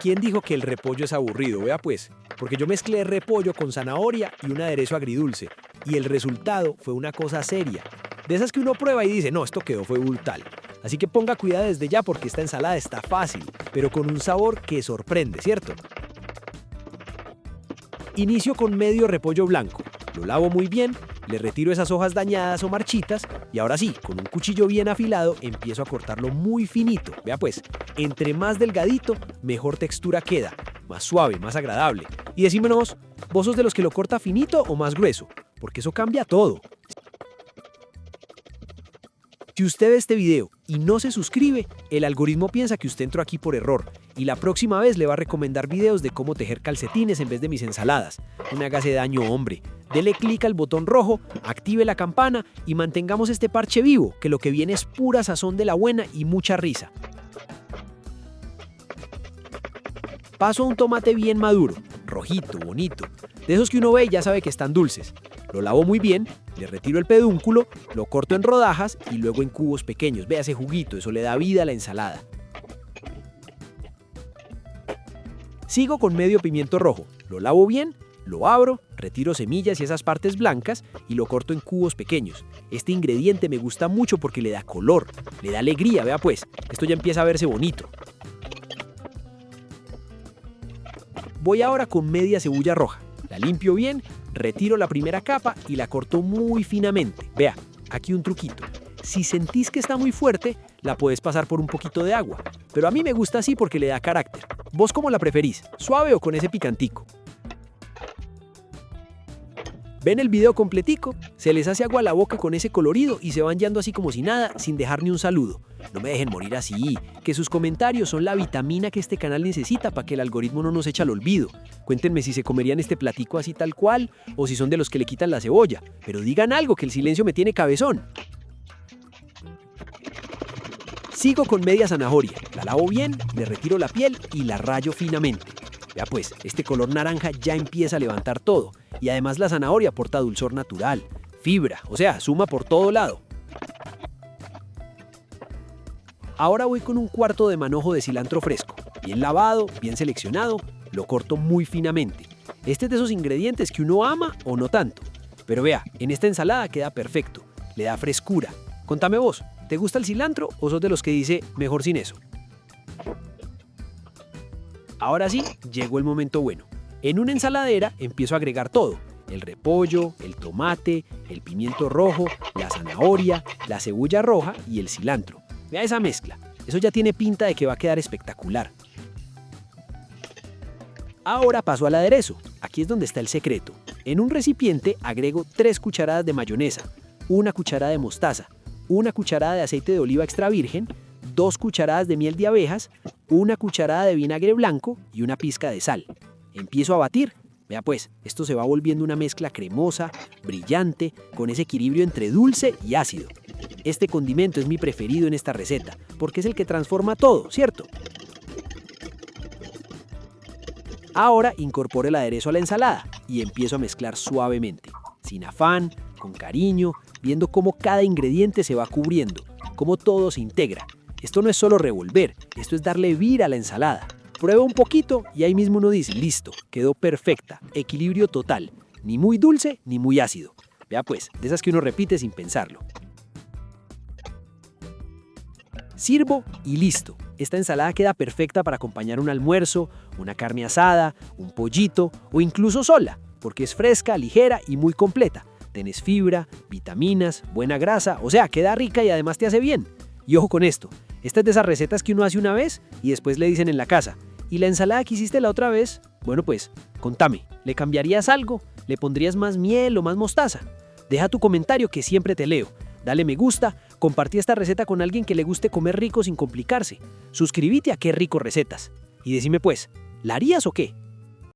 ¿Quién dijo que el repollo es aburrido? Vea pues, porque yo mezclé repollo con zanahoria y un aderezo agridulce, y el resultado fue una cosa seria. De esas que uno prueba y dice, no, esto fue brutal. Así que ponga cuidado desde ya porque esta ensalada está fácil, pero con un sabor que sorprende, ¿cierto? Inicio con medio repollo blanco. Lo lavo muy bien, le retiro esas hojas dañadas o marchitas y ahora sí, con un cuchillo bien afilado empiezo a cortarlo muy finito. Vea pues, entre más delgadito, mejor textura queda, más suave, más agradable. Y decímenos, ¿vos sos de los que lo corta finito o más grueso? Porque eso cambia todo. Si usted ve este video y no se suscribe, el algoritmo piensa que usted entró aquí por error y la próxima vez le va a recomendar videos de cómo tejer calcetines en vez de mis ensaladas. No me hágase daño, hombre. Dele clic al botón rojo, active la campana y mantengamos este parche vivo, que lo que viene es pura sazón de la buena y mucha risa. Paso a un tomate bien maduro, rojito, bonito, de esos que uno ve y ya sabe que están dulces. Lo lavo muy bien, le retiro el pedúnculo, lo corto en rodajas y luego en cubos pequeños. Vea ese juguito, eso le da vida a la ensalada. Sigo con medio pimiento rojo, lo lavo bien, lo abro, retiro semillas y esas partes blancas y lo corto en cubos pequeños. Este ingrediente me gusta mucho porque le da color, le da alegría, vea pues, esto ya empieza a verse bonito. Voy ahora con media cebolla roja, la limpio bien, retiro la primera capa y la corto muy finamente. Vea, aquí un truquito. Si sentís que está muy fuerte, la puedes pasar por un poquito de agua. Pero a mí me gusta así porque le da carácter. ¿Vos cómo la preferís? ¿Suave o con ese picantico? ¿Ven el video completico? Se les hace agua a la boca con ese colorido y se van yendo así como si nada, sin dejar ni un saludo. No me dejen morir así, que sus comentarios son la vitamina que este canal necesita para que el algoritmo no nos eche al olvido. Cuéntenme si se comerían este platico así tal cual o si son de los que le quitan la cebolla. Pero digan algo, que el silencio me tiene cabezón. Sigo con media zanahoria, la lavo bien, le retiro la piel y la rayo finamente. Vea pues, este color naranja ya empieza a levantar todo y además la zanahoria aporta dulzor natural, fibra, o sea, suma por todo lado. Ahora voy con un cuarto de manojo de cilantro fresco, bien lavado, bien seleccionado, lo corto muy finamente. Este es de esos ingredientes que uno ama o no tanto, pero vea, en esta ensalada queda perfecto, le da frescura. Contame vos, ¿te gusta el cilantro o sos de los que dice mejor sin eso? Ahora sí, llegó el momento bueno. En una ensaladera empiezo a agregar todo. El repollo, el tomate, el pimiento rojo, la zanahoria, la cebolla roja y el cilantro. Vea esa mezcla. Eso ya tiene pinta de que va a quedar espectacular. Ahora paso al aderezo. Aquí es donde está el secreto. En un recipiente agrego 3 cucharadas de mayonesa, 1 cucharada de mostaza, 1 cucharada de aceite de oliva extra virgen, 2 cucharadas de miel de abejas, 1 cucharada de vinagre blanco y una pizca de sal. Empiezo a batir. Vea pues, esto se va volviendo una mezcla cremosa, brillante, con ese equilibrio entre dulce y ácido. Este condimento es mi preferido en esta receta, porque es el que transforma todo, ¿cierto? Ahora incorporo el aderezo a la ensalada y empiezo a mezclar suavemente, sin afán, con cariño, viendo cómo cada ingrediente se va cubriendo, cómo todo se integra. Esto no es solo revolver, esto es darle vida a la ensalada. Prueba un poquito y ahí mismo uno dice, listo, quedó perfecta, equilibrio total, ni muy dulce ni muy ácido. Vea pues, de esas que uno repite sin pensarlo. Sirvo y listo. Esta ensalada queda perfecta para acompañar un almuerzo, una carne asada, un pollito o incluso sola, porque es fresca, ligera y muy completa. Tenés fibra, vitaminas, buena grasa, o sea, queda rica y además te hace bien. Y ojo con esto, esta es de esas recetas que uno hace una vez y después le dicen en la casa, ¿y la ensalada que hiciste la otra vez? Bueno pues, contame, ¿le cambiarías algo? ¿Le pondrías más miel o más mostaza? Deja tu comentario que siempre te leo. Dale me gusta, compartí esta receta con alguien que le guste comer rico sin complicarse. Suscríbete a Qué Rico Recetas. Y decime pues, ¿la harías o qué?